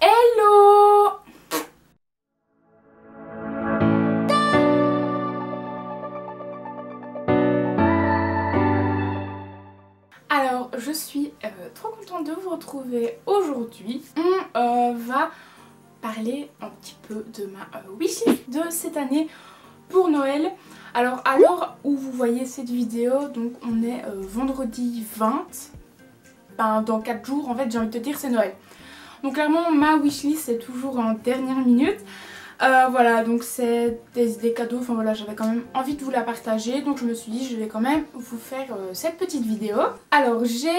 Hello! Alors je suis trop contente de vous retrouver aujourd'hui. On va parler un petit peu de ma wishlist de cette année pour Noël. Alors à l'heure où vous voyez cette vidéo, donc on est vendredi 20. Ben, dans 4 jours en fait j'ai envie de te dire c'est Noël. Donc clairement ma wishlist c'est toujours en dernière minute. Voilà, donc c'est des idées cadeaux, enfin voilà, j'avais quand même envie de vous la partager, donc je me suis dit je vais quand même vous faire cette petite vidéo. Alors j'ai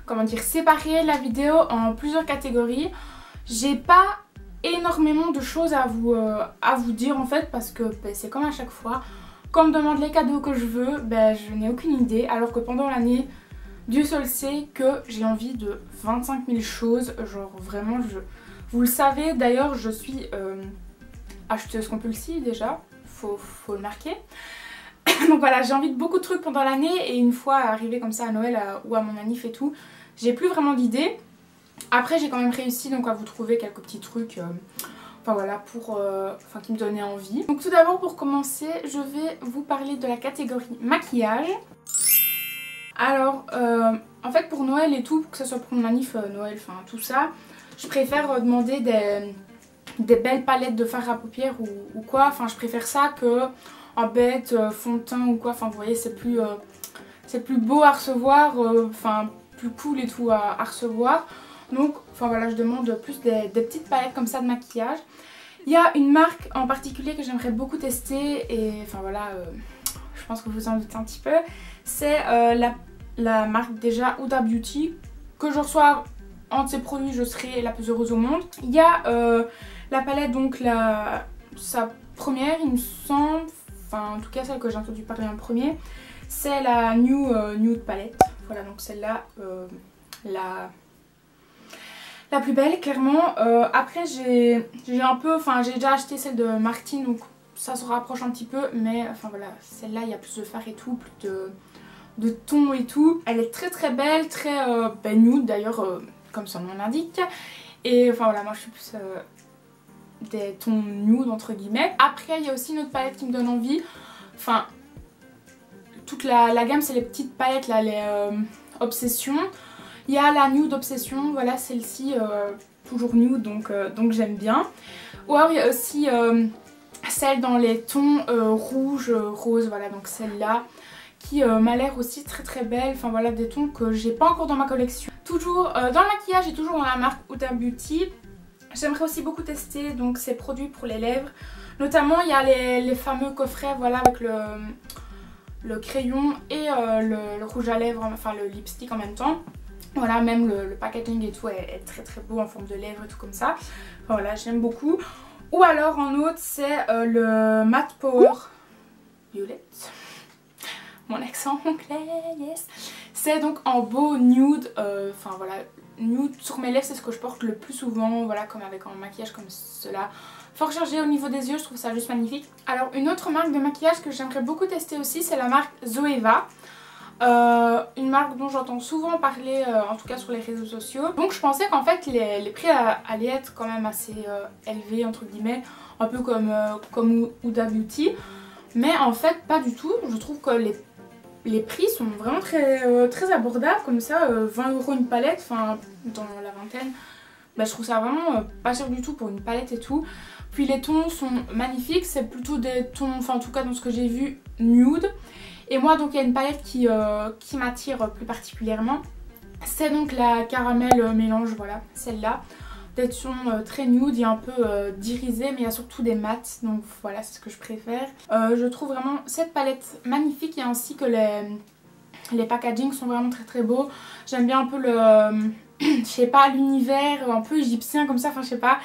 comment dire, séparé la vidéo en plusieurs catégories. J'ai pas énormément de choses à vous dire en fait, parce que ben, c'est comme à chaque fois, quand on me demande les cadeaux que je veux, ben, je n'ai aucune idée, alors que pendant l'année, Dieu seul sait que j'ai envie de 25 000 choses, genre vraiment vous le savez, d'ailleurs je suis acheteuse compulsive déjà, faut le marquer. Donc voilà, j'ai envie de beaucoup de trucs pendant l'année et une fois arrivé comme ça à Noël ou à mon manif et tout, j'ai plus vraiment d'idées. Après j'ai quand même réussi donc à vous trouver quelques petits trucs, enfin voilà, pour, qui me donnaient envie. Donc tout d'abord pour commencer, je vais vous parler de la catégorie maquillage. Alors en fait pour Noël et tout, que ce soit pour mon manif, Noël, enfin tout ça, je préfère demander des belles palettes de fard à paupières ou quoi. Enfin je préfère ça que en bête, fond de teint ou quoi. Enfin vous voyez c'est plus beau à recevoir, enfin plus cool et tout à recevoir. Donc enfin voilà, je demande plus des petites palettes comme ça de maquillage. Il y a une marque en particulier que j'aimerais beaucoup tester et enfin voilà, je pense que vous en doutez un petit peu. C'est la marque déjà Huda Beauty. Que je reçoive un de ces produits, je serai la plus heureuse au monde. Il y a la palette, donc sa première il me semble, enfin en tout cas celle que j'ai entendu parler en premier, c'est la Nude palette. Voilà, donc celle-là, la plus belle clairement. Après j'ai un peu, enfin j'ai déjà acheté celle de Martine, donc ça se rapproche un petit peu, mais enfin voilà, celle-là il y a plus de fard et tout, plus de ton et tout. Elle est très très belle, très nude d'ailleurs, comme son nom l'indique. Et enfin voilà, moi je suis plus des tons nude entre guillemets. Après il y a aussi une autre palette qui me donne envie. Enfin toute la gamme, c'est les petites palettes là, les Obsession. Il y a la Nude Obsession, voilà celle-ci, toujours nude, donc j'aime bien. Ou alors il y a aussi celle dans les tons rouge, rose, voilà, donc celle-là qui m'a l'air aussi très très belle. Enfin voilà, des tons que j'ai pas encore dans ma collection. Toujours dans le maquillage et toujours dans la marque Huda Beauty. J'aimerais aussi beaucoup tester donc ces produits pour les lèvres. Notamment il y a les fameux coffrets, voilà, avec le crayon et le rouge à lèvres, enfin le lipstick en même temps. Voilà, même le packaging et tout est très très beau en forme de lèvres et tout comme ça. Enfin, voilà, j'aime beaucoup. Ou alors en autre, c'est le Matte Power Violette. Mon accent anglais, yes. C'est donc en beau nude, enfin voilà, nude sur mes lèvres, c'est ce que je porte le plus souvent, voilà, comme avec un maquillage comme cela. Fort chargé au niveau des yeux, je trouve ça juste magnifique. Alors une autre marque de maquillage que j'aimerais beaucoup tester aussi, c'est la marque Zoeva. Une marque dont j'entends souvent parler, en tout cas sur les réseaux sociaux. Donc je pensais qu'en fait les prix allaient être quand même assez élevés entre guillemets, un peu comme Huda Beauty. Mais en fait pas du tout, je trouve que les prix sont vraiment très abordables comme ça, 20 € une palette, enfin dans la vingtaine. Bah, je trouve ça vraiment pas cher du tout pour une palette et tout. Puis les tons sont magnifiques, c'est plutôt des tons, enfin en tout cas dans ce que j'ai vu, nude. Et moi donc il y a une palette qui m'attire plus particulièrement. C'est donc la caramel mélange, voilà, celle-là. Des tons très nude, il y a un peu d'irisé mais il y a surtout des mats, donc voilà c'est ce que je préfère. Je trouve vraiment cette palette magnifique et ainsi que les packagings sont vraiment très très beaux. J'aime bien un peu je sais pas, l'univers un peu égyptien comme ça, enfin je sais pas,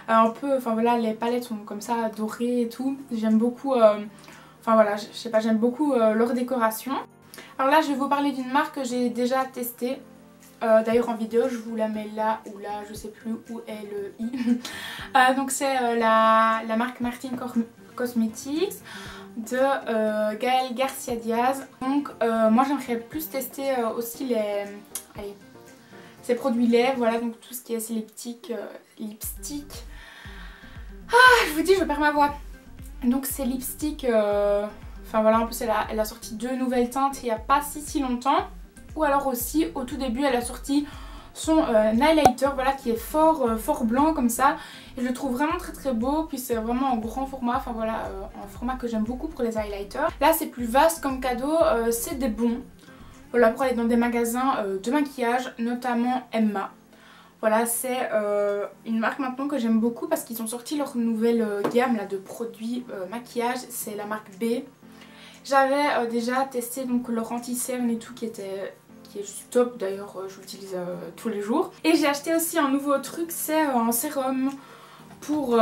un peu, enfin voilà, les palettes sont comme ça dorées et tout. J'aime beaucoup, enfin voilà, je sais pas, j'aime beaucoup leur décoration. Alors là je vais vous parler d'une marque que j'ai déjà testée. D'ailleurs en vidéo je vous la mets là ou là, je sais plus où est le i. Donc c'est la marque Martine Cosmetics de Gaël Garcia Diaz. Donc moi j'aimerais plus tester aussi ces produits lait, voilà, donc tout ce qui est ces lipstick. Ah, je vous dis, je perds ma voix. Donc ces lipsticks, enfin voilà, en plus elle a sorti 2 nouvelles teintes il n'y a pas si longtemps. Ou alors aussi, au tout début, elle a sorti son highlighter, voilà, qui est fort blanc comme ça. Et je le trouve vraiment très beau, puis c'est vraiment en grand format, enfin voilà, un format que j'aime beaucoup pour les highlighters. Là c'est plus vaste comme cadeau, c'est des bons. Voilà, pour aller dans des magasins de maquillage, notamment Emma. Voilà, c'est une marque maintenant que j'aime beaucoup parce qu'ils ont sorti leur nouvelle gamme là, de produits maquillage, c'est la marque B. J'avais déjà testé donc leur anti-cerne et tout qui est juste top, d'ailleurs je l'utilise tous les jours. Et j'ai acheté aussi un nouveau truc, c'est un sérum pour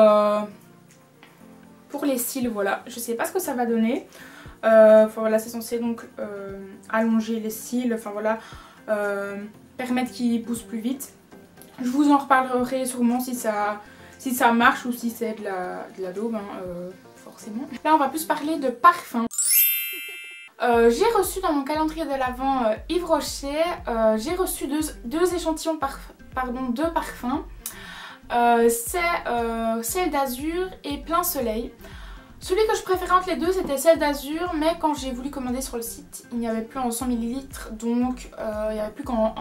les cils, voilà. Je sais pas ce que ça va donner. Enfin voilà, c'est censé donc allonger les cils, enfin voilà, permettre qu'ils poussent plus vite. Je vous en reparlerai sûrement si ça marche ou si c'est de la daube, hein, forcément. Là on va plus parler de parfum. J'ai reçu dans mon calendrier de l'Avent Yves Rocher, j'ai reçu deux échantillons de parfums. C'est Ciel d'Azur et Plein Soleil. Celui que je préférais entre les deux c'était Ciel d'Azur, mais quand j'ai voulu commander sur le site il n'y avait plus en 100 ml, donc il n'y avait plus qu'en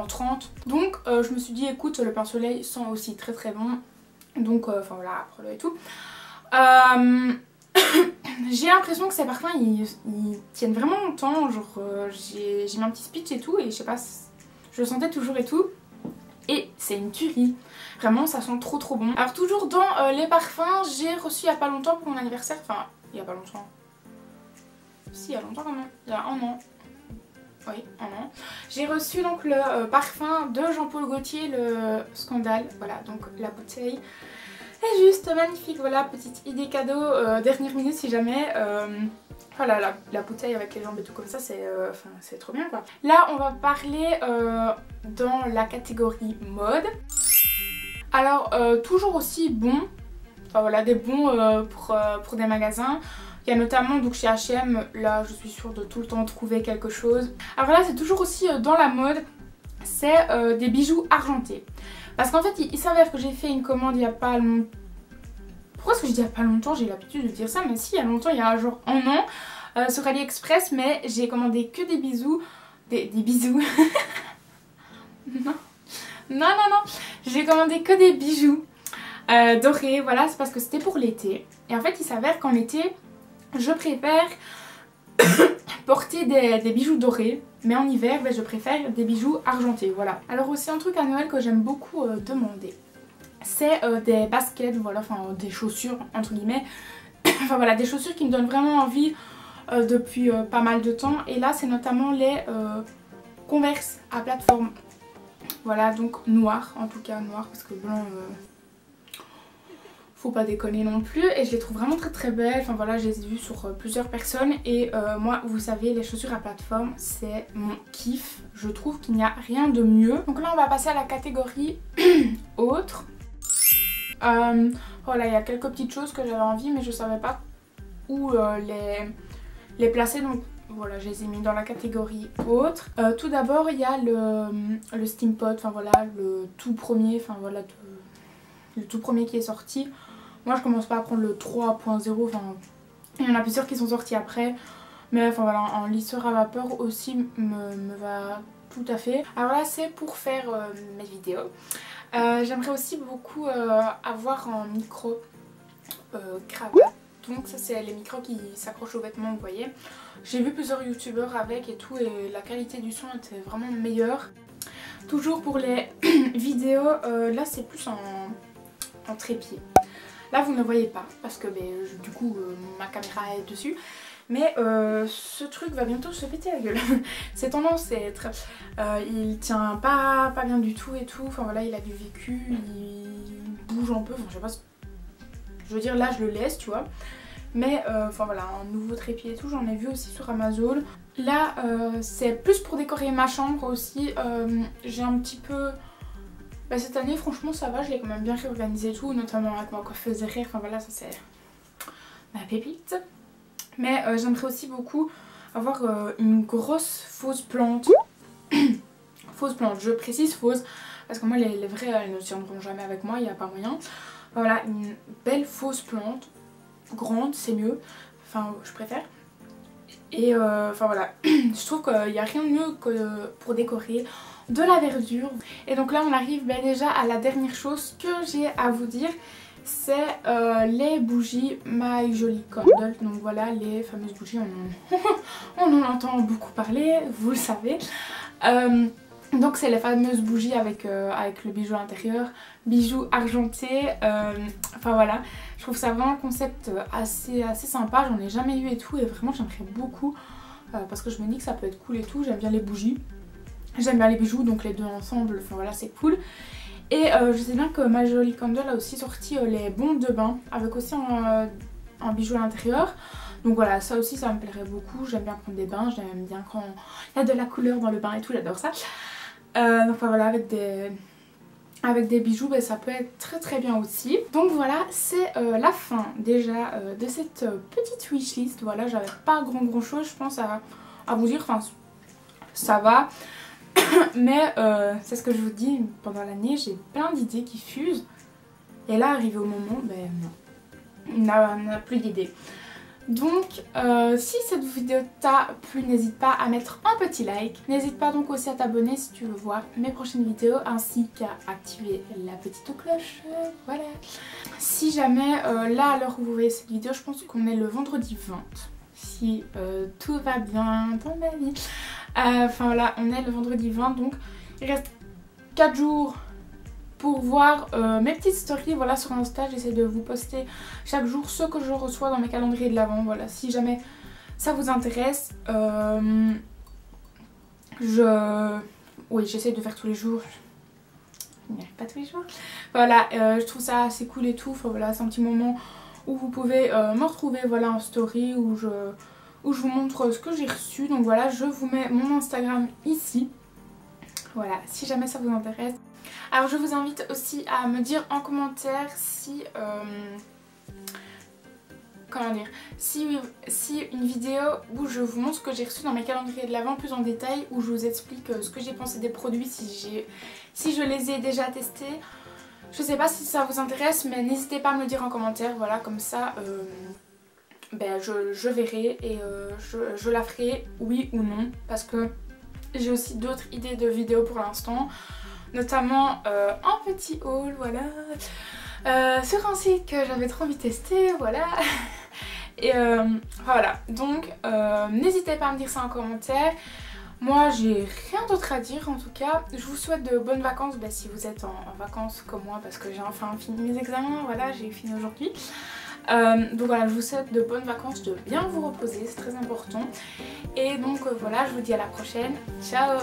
30. Donc je me suis dit écoute, le Plein Soleil sent aussi très bon, donc enfin voilà, prends-le et tout. J'ai l'impression que ces parfums ils tiennent vraiment longtemps, genre j'ai mis un petit speech et tout et je sais pas, je le sentais toujours et tout. Et c'est une tuerie, vraiment ça sent trop bon. Alors toujours dans les parfums, j'ai reçu il y a pas longtemps pour mon anniversaire, enfin il y a pas longtemps, si il y a longtemps quand même, il y a un an. Oui, un an. J'ai reçu donc le parfum de Jean-Paul Gaultier, le Scandale, voilà, donc la bouteille est juste magnifique, voilà, petite idée cadeau dernière minute si jamais. Voilà, la bouteille avec les jambes et tout comme ça, c'est trop bien quoi. Là on va parler dans la catégorie mode. Alors toujours aussi bon, enfin voilà, des bons pour des magasins. Il y a notamment donc chez H&M, là je suis sûre de tout le temps trouver quelque chose. Alors là c'est toujours aussi dans la mode, c'est des bijoux argentés. Parce qu'en fait il s'avère que j'ai fait une commande il y a pas longtemps. Pourquoi est-ce que je dis il y a pas longtemps? J'ai l'habitude de dire ça, mais si, il y a longtemps, il y a genre un an sur AliExpress, mais j'ai commandé que des bisous. Des bisous. Non. J'ai commandé que des bijoux dorés, voilà, c'est parce que c'était pour l'été. Et en fait il s'avère qu'en été je préfère porter des bijoux dorés, mais en hiver je préfère des bijoux argentés, voilà. Alors aussi un truc à Noël que j'aime beaucoup demander, c'est des baskets, voilà, enfin des chaussures entre guillemets, enfin voilà, des chaussures qui me donnent vraiment envie depuis pas mal de temps. Et là c'est notamment les Converse à plateforme, voilà, donc noir, en tout cas noir, parce que blanc faut pas déconner non plus. Et je les trouve vraiment très belles, enfin voilà, je les ai vues sur plusieurs personnes. Et moi vous savez, les chaussures à plateforme c'est mon kiff, je trouve qu'il n'y a rien de mieux. Donc là on va passer à la catégorie autre. Voilà, il y a quelques petites choses que j'avais envie mais je savais pas où les placer, donc voilà, je les ai mis dans la catégorie autre. Tout d'abord il y a le Steampod, enfin voilà, le tout premier, enfin voilà, le tout premier qui est sorti. Moi je commence pas à prendre le 3.0, enfin il y en a plusieurs qui sont sortis après, mais enfin voilà, un lisseur à vapeur aussi me va tout à fait. Alors là c'est pour faire mes vidéos. J'aimerais aussi beaucoup avoir un micro cravate. Donc ça c'est les micros qui s'accrochent aux vêtements, vous voyez. J'ai vu plusieurs youtubeurs avec et tout et la qualité du son était vraiment meilleure. Toujours pour les vidéos, là c'est plus en trépied. Là vous ne le voyez pas parce que du coup ma caméra est dessus. Mais ce truc va bientôt se péter la gueule. C'est tendance, c'est très... il tient pas bien du tout et tout. Enfin voilà, il a du vécu, il bouge un peu. Enfin je sais pas... Je veux dire là je le laisse, tu vois. Mais enfin voilà, un nouveau trépied et tout, j'en ai vu aussi sur Amazon. Là c'est plus pour décorer ma chambre aussi. J'ai un petit peu... cette année franchement ça va, je l'ai quand même bien réorganisé et tout. Notamment avec ma coiffeuse derrière, enfin voilà, ça c'est ma pépite. Mais j'aimerais aussi beaucoup avoir une grosse fausse plante. fausses plantes. Je précise fausses parce que moi les vraies elles ne tiendront jamais avec moi, il n'y a pas moyen. Voilà, une belle fausse plante, grande c'est mieux, enfin je préfère. Et enfin voilà, je trouve qu'il n'y a rien de mieux que pour décorer de la verdure. Et donc là on arrive déjà à la dernière chose que j'ai à vous dire. C'est les bougies My Jolly Candle. Donc voilà les fameuses bougies, on en entend beaucoup parler, vous le savez. Donc c'est les fameuses bougies avec le bijou à l'intérieur, bijoux argentés, enfin voilà. Je trouve ça vraiment un concept assez sympa, j'en ai jamais eu et tout et vraiment j'aimerais beaucoup parce que je me dis que ça peut être cool et tout. J'aime bien les bougies, j'aime bien les bijoux, donc les deux ensemble, enfin voilà c'est cool. Et je sais bien que My Jolly Candle a aussi sorti les bombes de bain avec aussi un bijou à l'intérieur. Donc voilà, ça aussi ça me plairait beaucoup, j'aime bien prendre des bains, j'aime bien quand il y a de la couleur dans le bain et tout, j'adore ça. Donc enfin, voilà, avec des bijoux ça peut être très bien aussi. Donc voilà, c'est la fin déjà de cette petite wishlist. Voilà, j'avais pas grand chose je pense à vous dire, enfin ça va. Mais c'est ce que je vous dis, pendant l'année j'ai plein d'idées qui fusent. Et là arrivé au moment, non, on n'a plus d'idées. Donc si cette vidéo t'a plu, n'hésite pas à mettre un petit like. N'hésite pas donc aussi à t'abonner si tu veux voir mes prochaines vidéos, ainsi qu'à activer la petite cloche. Voilà. Si jamais là à l'heure où vous voyez cette vidéo, je pense qu'on est le vendredi 20. Si tout va bien dans ma vie. Enfin voilà, on est le vendredi 20, donc il reste 4 jours pour voir mes petites stories. Voilà, sur Insta, j'essaie de vous poster chaque jour ce que je reçois dans mes calendriers de l'Avent. Voilà, si jamais ça vous intéresse, oui, j'essaie de faire tous les jours. Je n'y arrive pas tous les jours. Voilà, je trouve ça assez cool et tout. Enfin, voilà, c'est un petit moment où vous pouvez me retrouver, voilà, en story où je vous montre ce que j'ai reçu. Donc voilà, je vous mets mon Instagram ici. Voilà, si jamais ça vous intéresse. Alors je vous invite aussi à me dire en commentaire si si une vidéo où je vous montre ce que j'ai reçu dans mes calendriers de l'Avent plus en détail, où je vous explique ce que j'ai pensé des produits, si je les ai déjà testés. Je sais pas si ça vous intéresse, mais n'hésitez pas à me le dire en commentaire. Voilà, comme ça je verrai et je la ferai, oui ou non, parce que j'ai aussi d'autres idées de vidéos pour l'instant, notamment un petit haul, voilà, sur un site que j'avais trop envie de tester, voilà. Et voilà, donc n'hésitez pas à me dire ça en commentaire. Moi j'ai rien d'autre à dire en tout cas. Je vous souhaite de bonnes vacances si vous êtes en vacances comme moi, parce que j'ai enfin fini mes examens, voilà, j'ai fini aujourd'hui. Donc voilà, je vous souhaite de bonnes vacances, de bien vous reposer, c'est très important. Et donc voilà, je vous dis à la prochaine. Ciao.